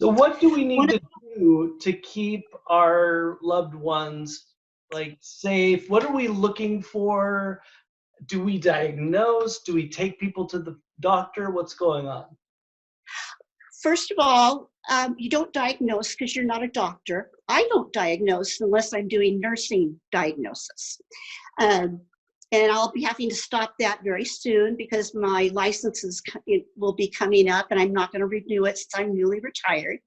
So what do we One need to do to keep our loved ones like safe? What are we looking for? Do we diagnose? Do we take people to the doctor? What's going on? First of all, you don't diagnose because you're not a doctor. I don't diagnose unless I'm doing nursing diagnosis. And I'll be having to stop that very soon because my license will be coming up and I'm not going to renew it since I'm newly retired.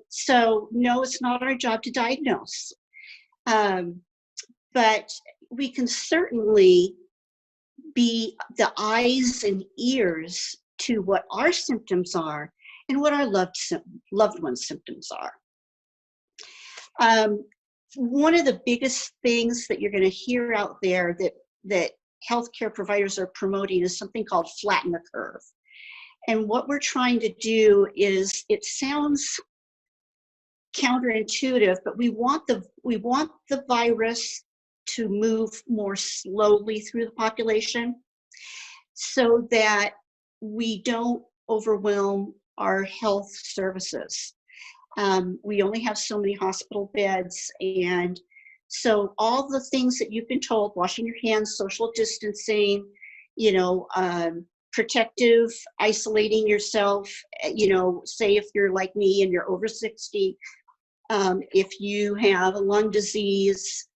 So no, it's not our job to diagnose. But we can certainly be the eyes and ears to what our symptoms are and what our loved ones' symptoms are. One of the biggest things that you're going to hear out there that healthcare providers are promoting is something called flatten the curve. And what we're trying to do is, it sounds counterintuitive, but we want the virus to move more slowly through the population so that we don't overwhelm our health services. We only have so many hospital beds, and so all the things that you've been told, washing your hands, social distancing, protective, isolating yourself, say if you're like me and you're over 60, if you have a lung disease,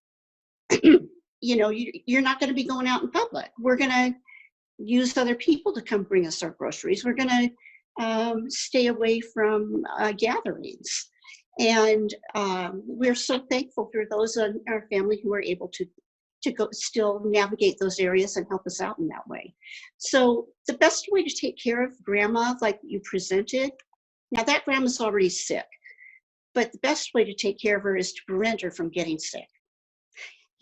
you're not going to be going out in public. We're going to use other people to come bring us our groceries. We're going to stay away from gatherings. And we're so thankful for those in our family who are able to go still navigate those areas and help us out in that way. So the best way to take care of grandma, like you presented, now that grandma's already sick, but the best way to take care of her is to prevent her from getting sick.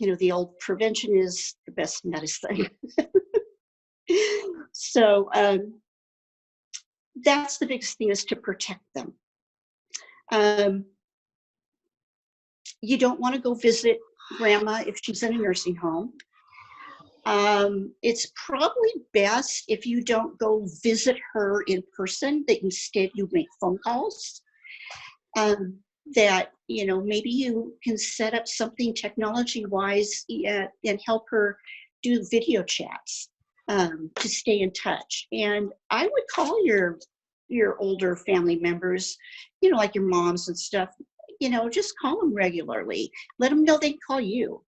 The old prevention is the best medicine. So that's the biggest thing, is to protect them. You don't want to go visit grandma if she's in a nursing home. It's probably best if you don't go visit her in person, that instead you make phone calls. That, maybe you can set up something technology-wise and help her do video chats to stay in touch. And I would call your older family members, like your moms and stuff, just call them regularly. Let them know they can call you.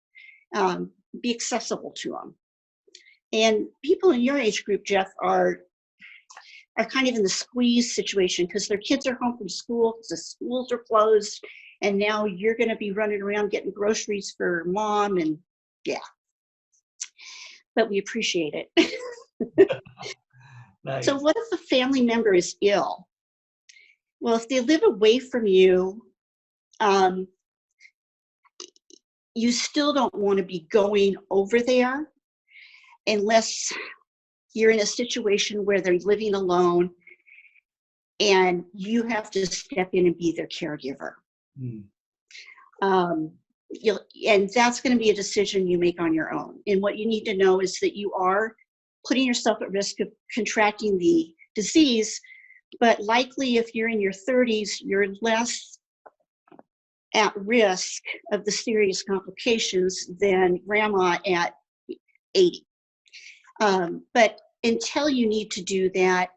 Be accessible to them. And people in your age group, Jeff, are kind of in the squeeze situation because their kids are home from school because the schools are closed, and now you're going to be running around getting groceries for mom, and yeah. But we appreciate it. Nice. So what if a family member is ill? Well, if they live away from you, you still don't want to be going over there unless you're in a situation where they're living alone and you have to step in and be their caregiver. And that's going to be a decision you make on your own. And what you need to know is that you are putting yourself at risk of contracting the disease, but likely if you're in your 30s, you're less at risk of the serious complications than grandma at 80. But until you need to do that,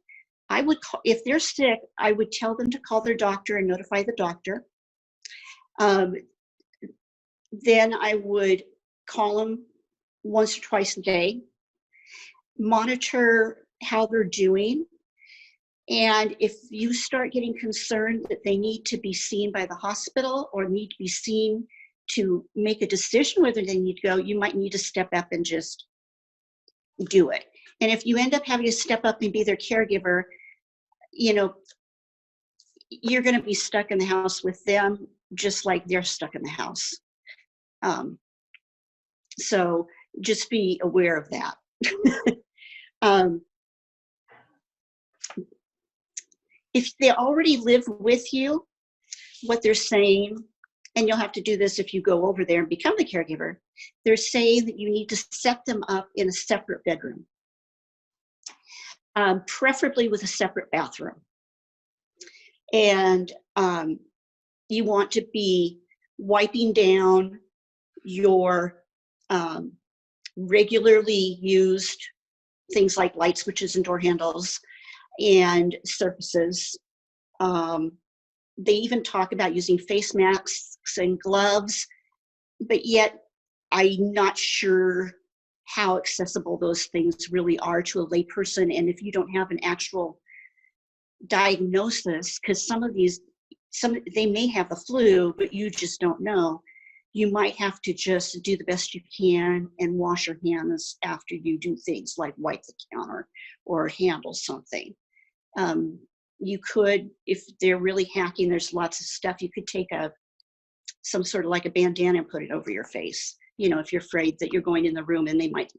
I would call, if they're sick, I would tell them to call their doctor and notify the doctor. Then I would call them once or twice a day, monitor how they're doing. And if you start getting concerned that they need to be seen by the hospital or need to be seen to make a decision whether they need to go, you might need to step up and just do it. And if you end up having to step up and be their caregiver, you're going to be stuck in the house with them, just like they're stuck in the house. So just be aware of that. If they already live with you, what they're saying, and you'll have to do this if you go over there and become the caregiver, they're saying that you need to set them up in a separate bedroom, preferably with a separate bathroom. And you want to be wiping down your regularly used things like light switches and door handles and surfaces. They even talk about using face masks and gloves, but yet I'm not sure how accessible those things really are to a layperson. And if you don't have an actual diagnosis, because some they may have the flu, but you just don't know, you might have to just do the best you can and wash your hands after you do things like wipe the counter or handle something. You could, if they're really hacking, there's lots of stuff. You could take some sort of like a bandana and put it over your face. If you're afraid that you're going in the room and they might,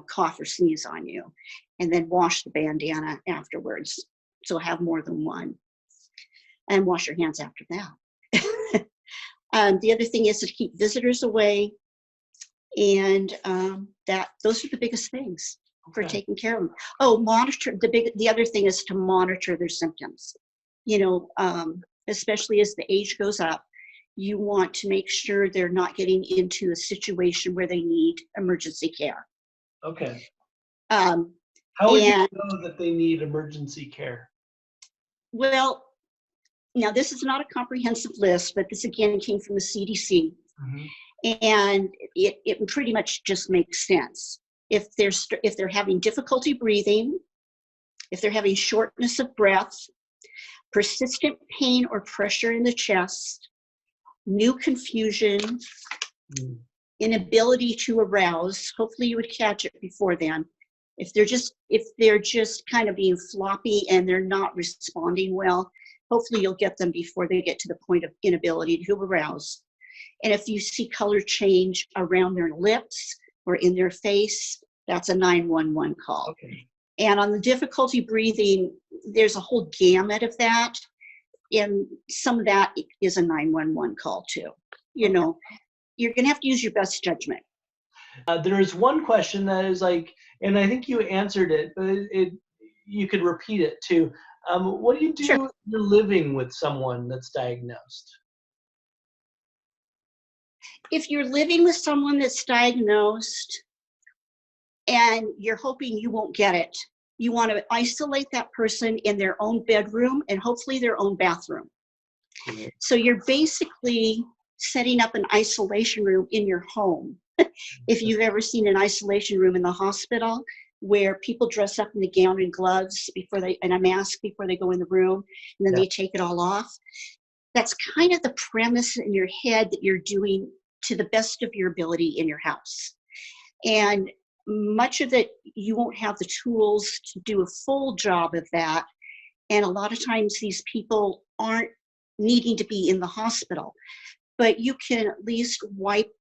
cough or sneeze on you, and then wash the bandana afterwards. So have more than one, and wash your hands after that. The other thing is to keep visitors away, and those are the biggest things for taking care of them. Oh, monitor the other thing is to monitor their symptoms. Especially as the age goes up, you want to make sure they're not getting into a situation where they need emergency care. Okay. How would you know that they need emergency care? Well, now this is not a comprehensive list, but this again came from the CDC. Mm-hmm. And it pretty much just makes sense. If they're having difficulty breathing, if they're having shortness of breath, persistent pain or pressure in the chest, new confusion, inability to arouse, hopefully you would catch it before then. If they're just kind of being floppy and they're not responding well, hopefully you'll get them before they get to the point of inability to arouse. And if you see color change around their lips or in their face, that's a 911 call. Okay. And on the difficulty breathing, there's a whole gamut of that. And some of that is a 911 call too. You're going to have to use your best judgment. There is one question that is like, and I think you answered it, but you could repeat it too. What do you do if you're living with someone that's diagnosed? If you're living with someone that's diagnosed and you're hoping you won't get it, you want to isolate that person in their own bedroom and hopefully their own bathroom. Mm-hmm. So you're basically setting up an isolation room in your home. If you've ever seen an isolation room in the hospital where people dress up in the gown and gloves and a mask before they go in the room, and then they take it all off. That's kind of the premise in your head that you're doing to the best of your ability in your house. And much of it, you won't have the tools to do a full job of that. And a lot of times these people aren't needing to be in the hospital, but you can at least wipe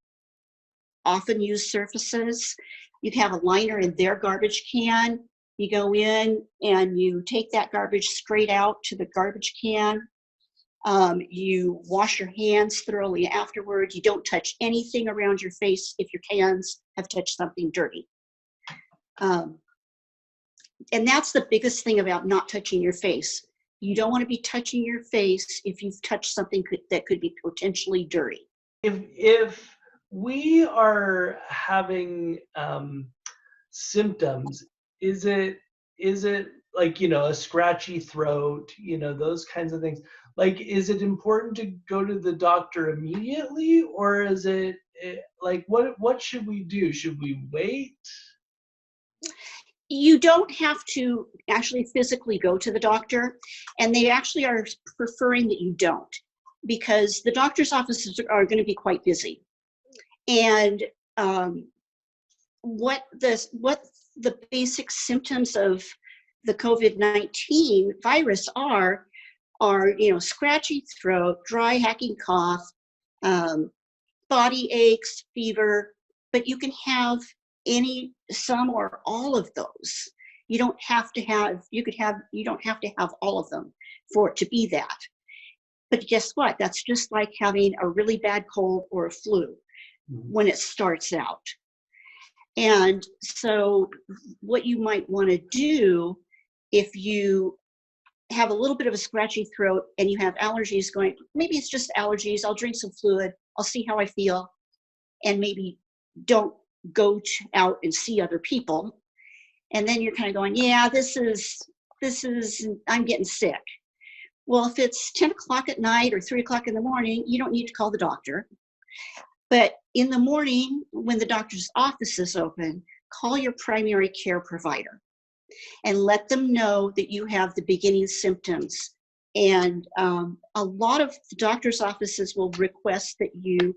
often used surfaces. You have a liner in their garbage can. You go in and you take that garbage straight out to the garbage can. You wash your hands thoroughly afterward. You don't touch anything around your face if your hands have touched something dirty. And that's the biggest thing about not touching your face. You don't want to be touching your face if you've touched something that could be potentially dirty. If we are having symptoms, is it like, a scratchy throat, those kinds of things? Like, is it important to go to the doctor immediately, or is it like, what should we do? Should we wait? You don't have to actually physically go to the doctor, and they actually are preferring that you don't, because the doctor's offices are going to be quite busy. And what the basic symptoms of the COVID-19 virus are scratchy throat, dry hacking cough, body aches, fever, but you can have some or all of those. You don't have to have all of them for it to be that. But guess what? That's just like having a really bad cold or a flu when it starts out. And so what you might want to do if you have a little bit of a scratchy throat and you have allergies going, maybe it's just allergies, I'll drink some fluid, I'll see how I feel, and maybe don't go out and see other people. And then you're kind of going, yeah, this is, I'm getting sick. Well, if it's 10 o'clock at night or 3 o'clock in the morning, you don't need to call the doctor. But in the morning, when the doctor's office is open, call your primary care provider and let them know that you have the beginning symptoms. And a lot of the doctor's offices will request that you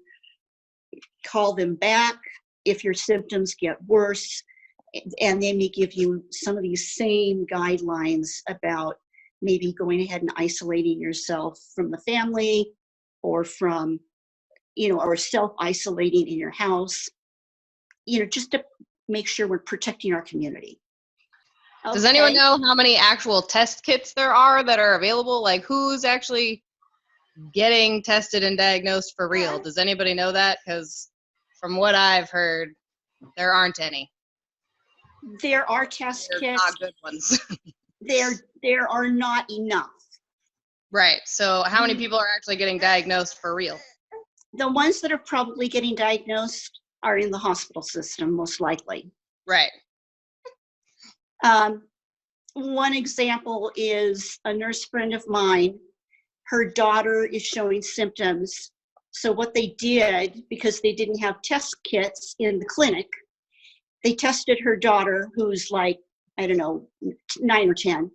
call them back if your symptoms get worse, and they may give you some of these same guidelines about maybe going ahead and isolating yourself from the family, or from, or self-isolating in your house, just to make sure we're protecting our community. Does anyone know how many actual test kits there are that are available? Like, who's actually getting tested and diagnosed for real? Does anybody know that? Because from what I've heard, there aren't any. There are test kits. Not good ones. There are not enough. Right. So how many people are actually getting diagnosed for real? The ones that are probably getting diagnosed are in the hospital system, most likely. Right. One example is a nurse friend of mine. Her daughter is showing symptoms. So what they did, because they didn't have test kits in the clinic, they tested her daughter, who's like, I don't know, 9 or 10,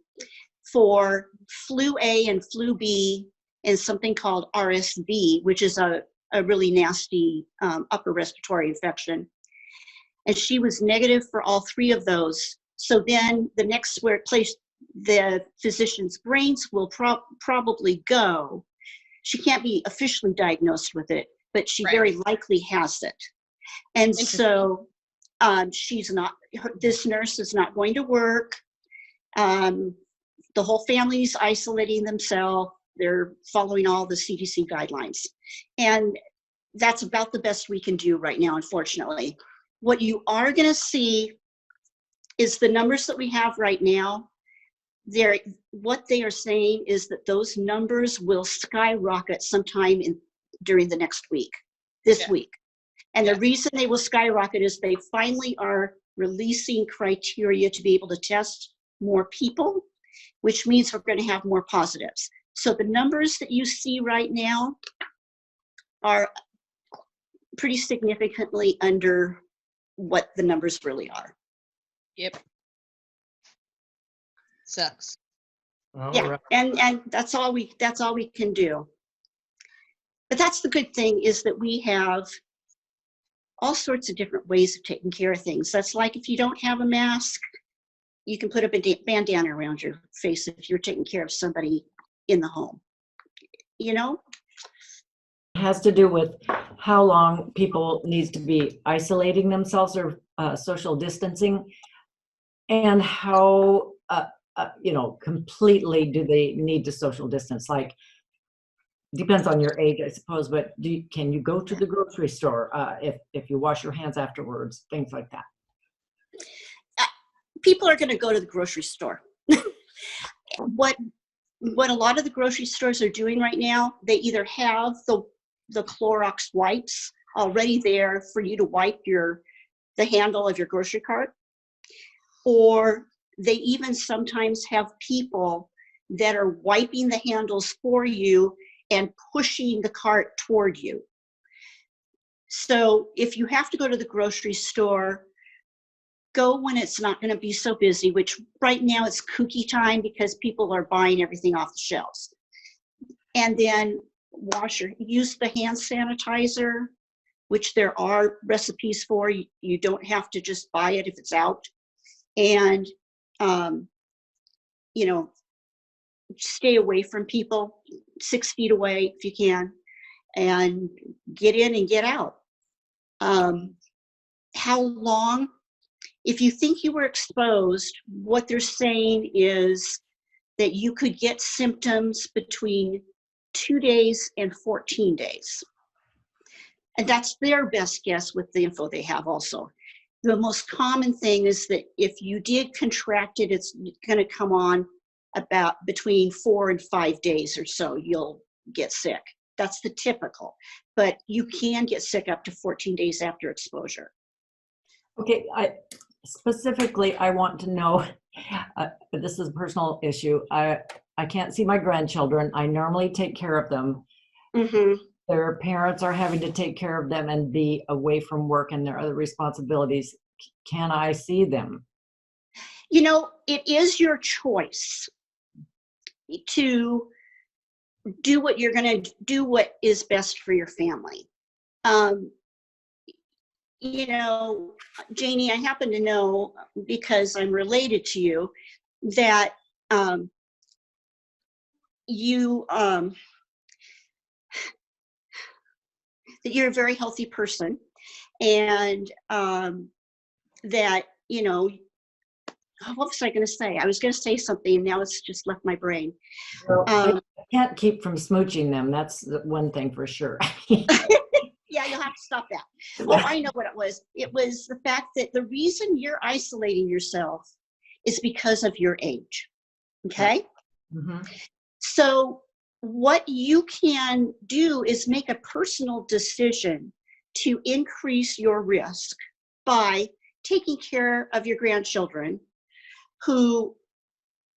for flu A and flu B and something called RSV, which is a really nasty upper respiratory infection. And she was negative for all 3 of those. So then the next place the physician's brains will probably go, she can't be officially diagnosed with it, but she very likely has it. And so this nurse is not going to work. The whole family's isolating themselves. They're following all the CDC guidelines. And that's about the best we can do right now, unfortunately. What you are going to see is the numbers that we have right now. What they are saying is that those numbers will skyrocket sometime during the next week, this week. And the reason they will skyrocket is they finally are releasing criteria to be able to test more people, which means we're going to have more positives. So the numbers that you see right now are pretty significantly under what the numbers really are. Yep. Sucks. Right. And that's all we can do. But that's the good thing, is that we have all sorts of different ways of taking care of things. That's like, if you don't have a mask, you can put a bandana around your face if you're taking care of somebody in the home. It has to do with how long people need to be isolating themselves or social distancing, and how completely do they need to social distance. Like, depends on your age, I suppose, but can you go to the grocery store if you wash your hands afterwards, things like that? People are going to go to the grocery store. What a lot of the grocery stores are doing right now, they either have the Clorox wipes already there for you to wipe the handle of your grocery cart, or they even sometimes have people that are wiping the handles for you and pushing the cart toward you. So if you have to go to the grocery store, go when it's not going to be so busy, which right now it's kooky time because people are buying everything off the shelves. And then use the hand sanitizer, which there are recipes for. You don't have to just buy it if it's out. And, stay away from people, 6 feet away if you can, and get in and get out. How long? If you think you were exposed, what they're saying is that you could get symptoms between 2 days and 14 days. And that's their best guess with the info they have also. The most common thing is that if you did contract it, it's going to come on about between 4 and 5 days or so, you'll get sick. That's the typical, but you can get sick up to 14 days after exposure. Okay, specifically, I want to know, this is a personal issue. I can't see my grandchildren. I normally take care of them. Mm-hmm. Their parents are having to take care of them and be away from work and their other responsibilities. Can I see them? You know, it is your choice to do what you're going to do, what is best for your family. You know, Janie, I happen to know, because I'm related to you, that that you're a very healthy person, and that, you know, what was I going to say? I was going to say something, and now it's just left my brain. Well, I can't keep from smooching them. That's the one thing for sure. Yeah, you'll have to stop that. Oh, I know what it was. It was the fact that the reason you're isolating yourself is because of your age. Okay? Mm-hmm. So what you can do is make a personal decision to increase your risk by taking care of your grandchildren, who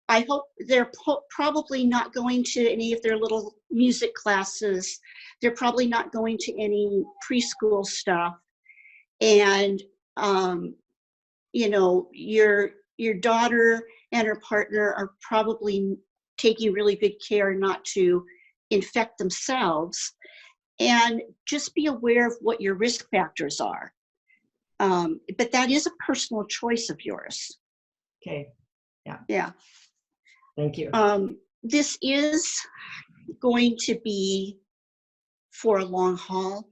I hope they're probably not going to any of their little music classes. They're probably not going to any preschool stuff. And, you know, your daughter and her partner are probably taking really good care not to infect themselves. And just be aware of what your risk factors are. But that is a personal choice of yours. Okay. Yeah. Yeah. Thank you. This is going to be for a long haul.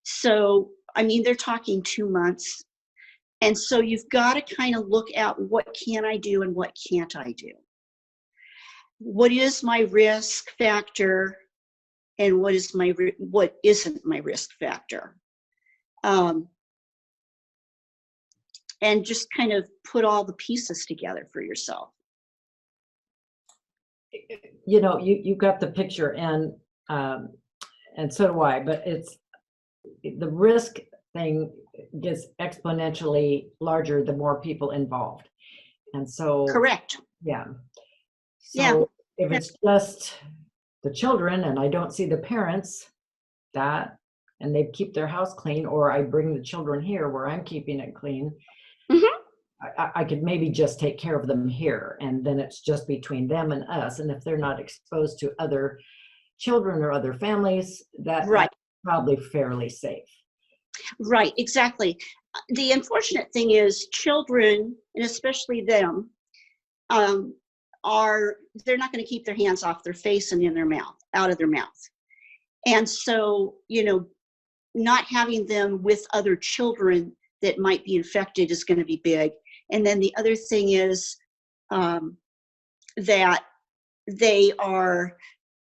So, I mean, they're talking 2 months. And so you've got to kind of look at, what can I do and what can't I do? What is my risk factor and what isn't my risk factor? And just kind of put all the pieces together for yourself. You know, you got the picture, and so do I, but it's the risk thing gets exponentially larger the more people involved. And so, Correct. yeah. So Yeah. if it's just the children and I don't see the parents, and they keep their house clean, or I bring the children here where I'm keeping it clean, I could maybe just take care of them here, and then it's just between them and us. And if they're not exposed to other children or other families, that's probably fairly safe. Right, exactly. The unfortunate thing is, children, and especially them, they're not going to keep their hands off their face and in their mouth, out of their mouth. And so, you know, not having them with other children that might be infected is going to be big. And then the other thing is that they are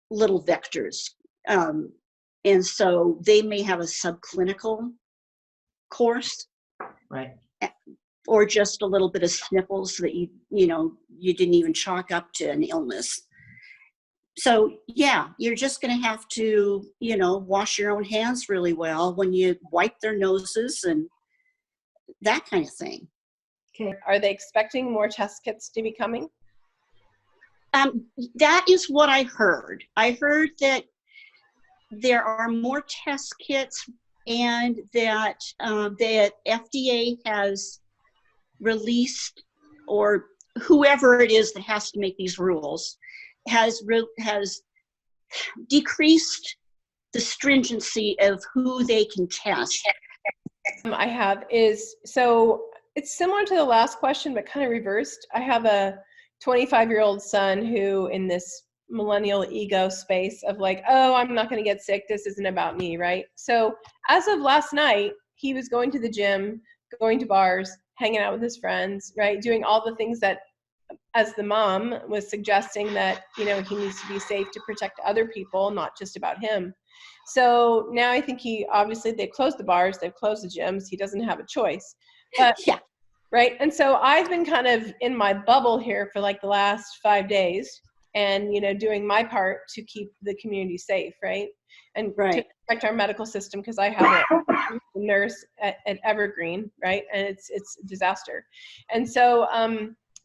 little vectors. And so they may have a subclinical course. Right. Or just a little bit of sniffles that you didn't even chalk up to an illness. So yeah, you're just going to have to, wash your own hands really well when you wipe their noses and that kind of thing. Okay. Are they expecting more test kits to be coming? That is what I heard. I heard that there are more test kits, and that that FDA has released, or whoever it is that has to make these rules, has decreased the stringency of who they can test. So it's similar to the last question, but kind of reversed. I have a 25-year-old son who, in this millennial ego space of like, oh, I'm not going to get sick, this isn't about me, right? So as of last night, he was going to the gym, going to bars, hanging out with his friends, right? Doing all the things that, as the mom was suggesting, that, he needs to be safe to protect other people, not just about him. So now I think they've closed the bars, they've closed the gyms, he doesn't have a choice. But Yeah. Right. And so I've been kind of in my bubble here for like the last 5 days and, doing my part to keep the community safe. Right. And to Right. protect our medical system, because I have a nurse at Evergreen. Right. And it's a disaster. And so,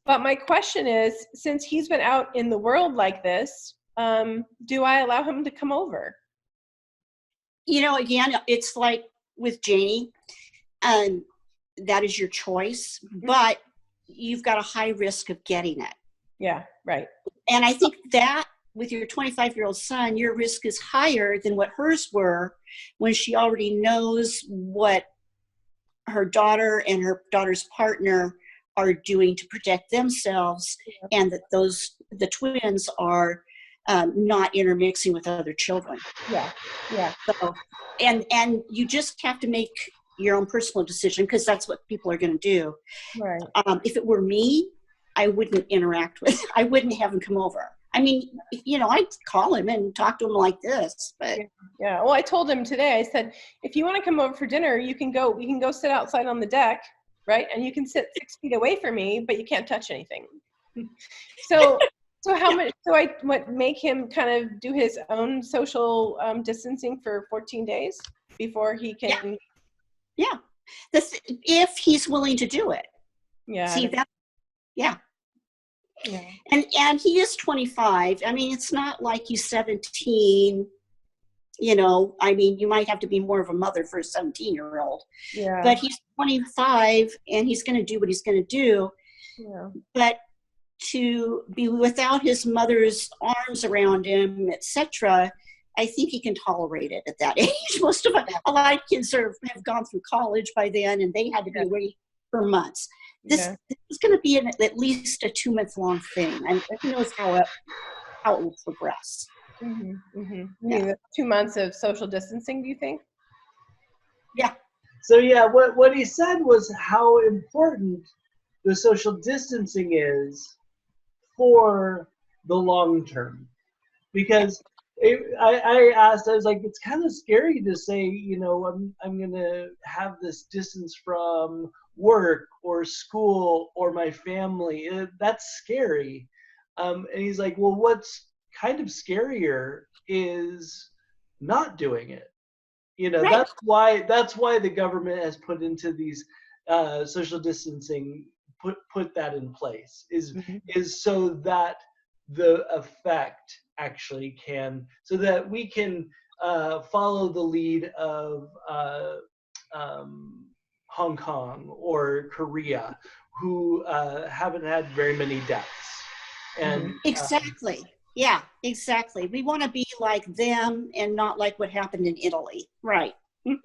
but my question is, since he's been out in the world like this, do I allow him to come over? Again, it's like with Janie, that is your choice, but you've got a high risk of getting it. Yeah, right. And I think that with your 25-year-old son, your risk is higher than what hers were when she already knows what her daughter and her daughter's partner are doing to protect themselves, and that the twins are not intermixing with other children. Yeah. So, and you just have to make your own personal decision, because that's what people are going to do. Right. If it were me, I wouldn't I wouldn't have him come over. I mean, I'd call him and talk to him like this, but. Yeah. Well, I told him today, I said, if you want to come over for dinner, we can go sit outside on the deck, right? And you can sit 6 feet away from me, but you can't touch anything. So how much, make him kind of do his own social distancing for 14 days before he can? Yeah. If he's willing to do it. Yeah. See that? Yeah. Yeah. And he is 25. I mean, it's not like he's 17. I mean, you might have to be more of a mother for a 17-year-old. Yeah. But he's 25, and he's going to do what he's going to do. Yeah. But to be without his mother's arms around him, etc., I think he can tolerate it at that age. A lot of kids have gone through college by then, and they had to be away for months. This is going to be at least a 2-month-long thing, and who knows how it will progress. Mm-hmm. Mm-hmm. You mean 2 months of social distancing, do you think? Yeah. So yeah, what he said was how important the social distancing is for the long term, because I asked, I was like, it's kind of scary to say, I'm gonna have this distance from work or school or my family. That's scary. And he's like, well, what's kind of scarier is not doing it. Right. That's why the government has put into these social distancing, put that in place, is so that the effect actually so that we can follow the lead of Hong Kong or Korea, who haven't had very many deaths. And exactly. Yeah, exactly. We want to be like them and not like what happened in Italy. Right. Mm-hmm.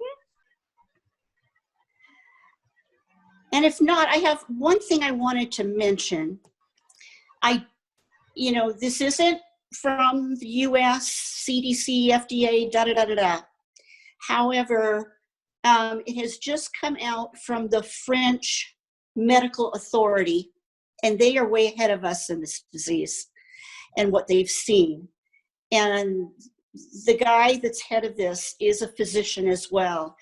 And if not, I have one thing I wanted to mention. This isn't from the US, CDC, FDA, da-da-da-da-da. However, it has just come out from the French medical authority, and they are way ahead of us in this disease and what they've seen. And the guy that's head of this is a physician as well.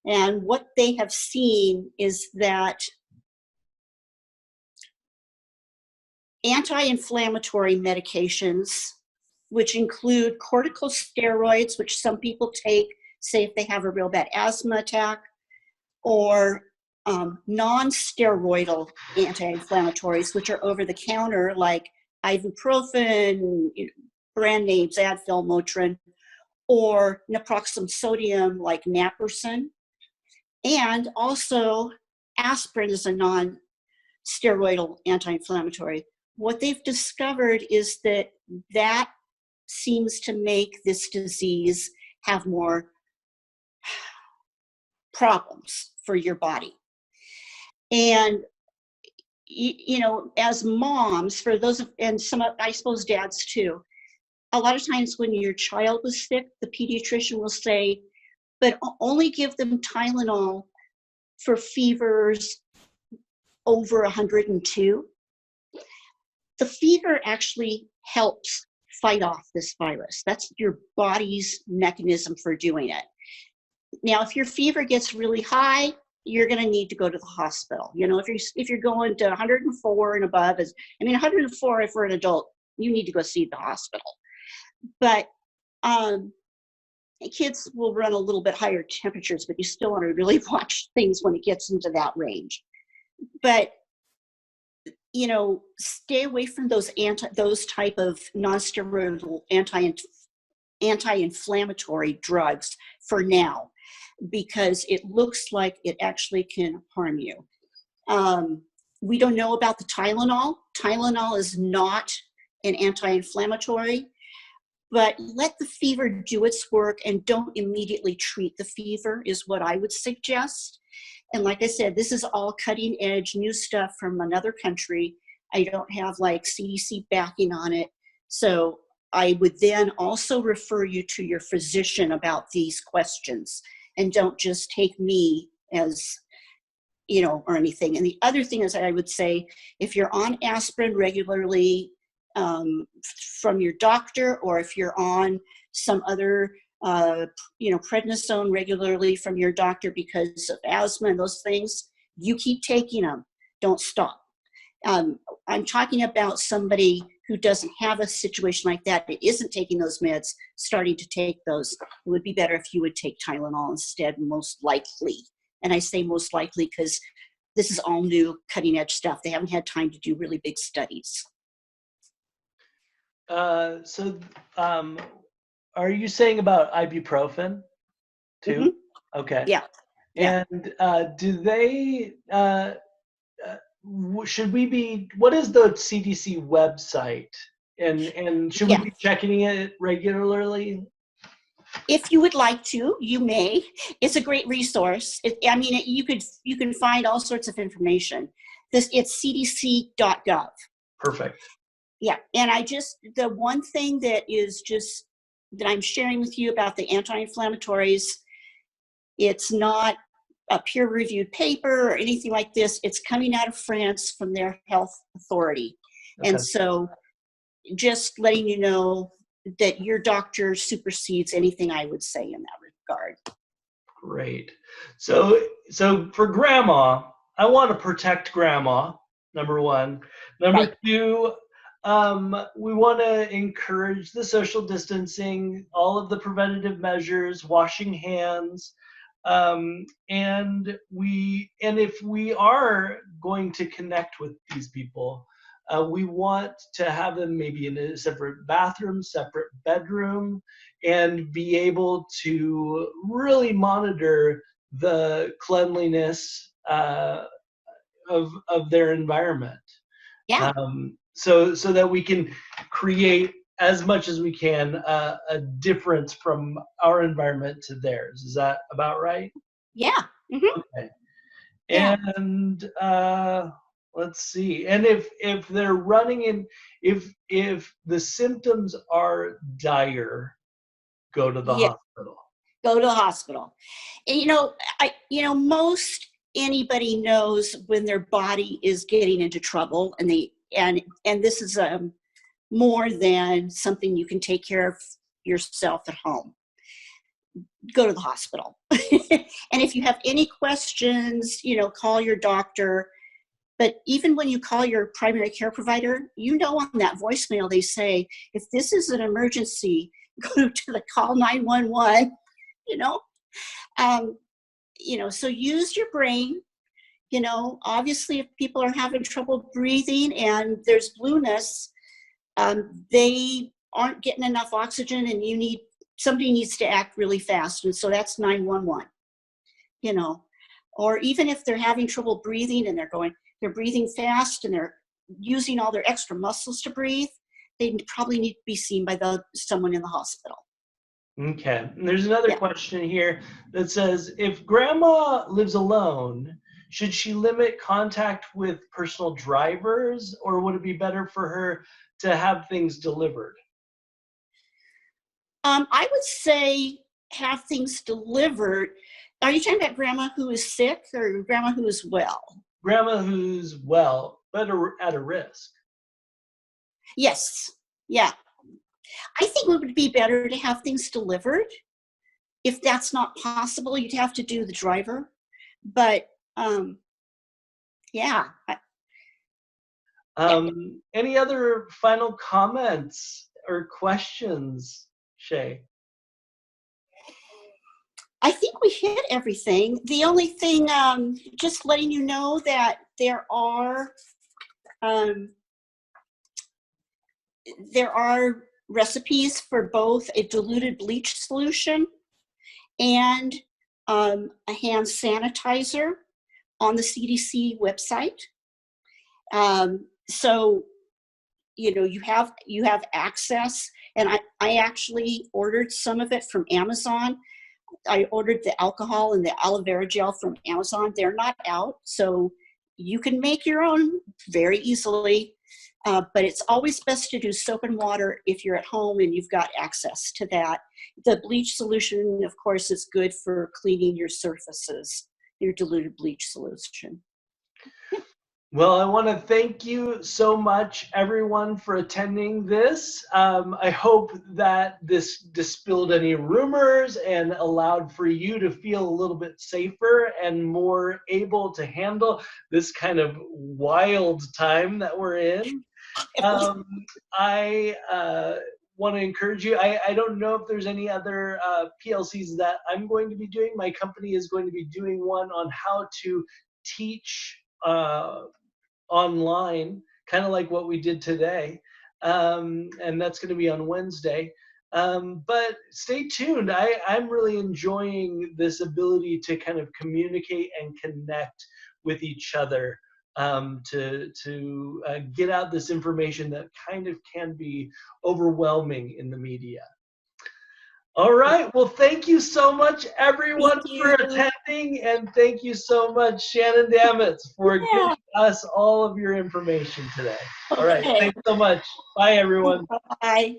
And what they have seen is that anti-inflammatory medications, which include corticosteroids, which some people take, say if they have a real bad asthma attack, or non-steroidal anti-inflammatories, which are over the counter, like ibuprofen, brand names, Advil, Motrin, or naproxen sodium, like naproxen. And also aspirin is a non-steroidal anti-inflammatory. What they've discovered is that seems to make this disease have more problems for your body. And as moms, for those and some of, I suppose dads too, a lot of times when your child was sick, the pediatrician will say, but only give them Tylenol for fevers over 102. The fever actually helps fight off this virus. That's your body's mechanism for doing it. Now, if your fever gets really high, you're going to need to go to the hospital. You know, if you're going to 104 and above, 104 if for an adult, you need to go see the hospital. But kids will run a little bit higher temperatures, but you still want to really watch things when it gets into that range. But you know, stay away from those type of non-steroidal anti-inflammatory drugs for now, because it looks like it actually can harm you. We don't know about the Tylenol. Tylenol is not an anti-inflammatory, but let the fever do its work and don't immediately treat the fever is what I would suggest. And like I said, this is all cutting edge new stuff from another country. I don't have like CDC backing on it. So I would then also refer you to your physician about these questions, and don't just take me as, you know, or anything. And the other thing is, I would say, if you're on aspirin regularly from your doctor, or if you're on some other you know, prednisone regularly from your doctor because of asthma and those things, you keep taking them. Don't stop. I'm talking about somebody who doesn't have a situation like that, that isn't taking those meds, starting to take those. It would be better if you would take Tylenol instead, most likely. And I say most likely because this is all new, cutting edge stuff. They haven't had time to do really big studies. Are you saying about ibuprofen too? Mm-hmm. Okay. Yeah. And do they, should we be, what is the CDC website? And should we be checking it regularly? If you would like to, you may. It's a great resource. You can find all sorts of information. It's cdc.gov. Perfect. Yeah, and the one thing that I'm sharing with you about the anti-inflammatories, it's not a peer-reviewed paper or anything like this. It's coming out of France from their health authority. Okay. And so just letting you know that your doctor supersedes anything I would say in that regard. Great. So for grandma, I want to protect grandma, number one. Number two, we want to encourage the social distancing, all of the preventative measures, washing hands, and if we are going to connect with these people, we want to have them maybe in a separate bathroom, separate bedroom, and be able to really monitor the cleanliness of their environment. Yeah. So that we can create as much as we can a difference from our environment to theirs. Is that about right? Yeah. Mm-hmm. Okay. And let's see. And if they're running in, if the symptoms are dire, go to the hospital. Go to the hospital. And most anybody knows when their body is getting into trouble, and this is more than something you can take care of yourself at home. Go to the hospital. And if you have any questions, call your doctor. But even when you call your primary care provider, on that voicemail they say, if this is an emergency, go to the call 911. So use your brain. Obviously, if people are having trouble breathing and there's blueness, they aren't getting enough oxygen, and somebody needs to act really fast, and so that's 911. Or even if they're having trouble breathing and they're breathing fast and they're using all their extra muscles to breathe, they probably need to be seen by someone in the hospital. Okay. And there's another question here that says, if grandma lives alone, should she limit contact with personal drivers, or would it be better for her to have things delivered? I would say have things delivered. Are you talking about grandma who is sick or grandma who is well? Grandma who's well, but at a risk. Yes. Yeah. I think it would be better to have things delivered. If that's not possible, you'd have to do the driver. But Yeah. Any other final comments or questions, Shay? I think we hit everything. The only thing, just letting you know that there are recipes for both a diluted bleach solution and a hand sanitizer on the CDC website. So, you know, you have access, and I actually ordered some of it from Amazon. I ordered the alcohol and the aloe vera gel from Amazon. They're not out, so you can make your own very easily. But it's always best to do soap and water if you're at home and you've got access to that. The bleach solution, of course, is good for cleaning your surfaces, your diluted bleach solution. Well, I want to thank you so much, everyone, for attending this. I hope that this dispelled any rumors and allowed for you to feel a little bit safer and more able to handle this kind of wild time that we're in. I want to encourage you. I don't know if there's any other PLCs that I'm going to be doing. My company is going to be doing one on how to teach online, kind of like what we did today, and that's going to be on Wednesday. But stay tuned. I'm really enjoying this ability to kind of communicate and connect with each other, to get out this information that kind of can be overwhelming in the media. All right. Well, thank you so much, everyone, for attending. And thank you so much, Shannon Damitz, for giving us all of your information today. All right. Thanks so much. Bye, everyone. Bye.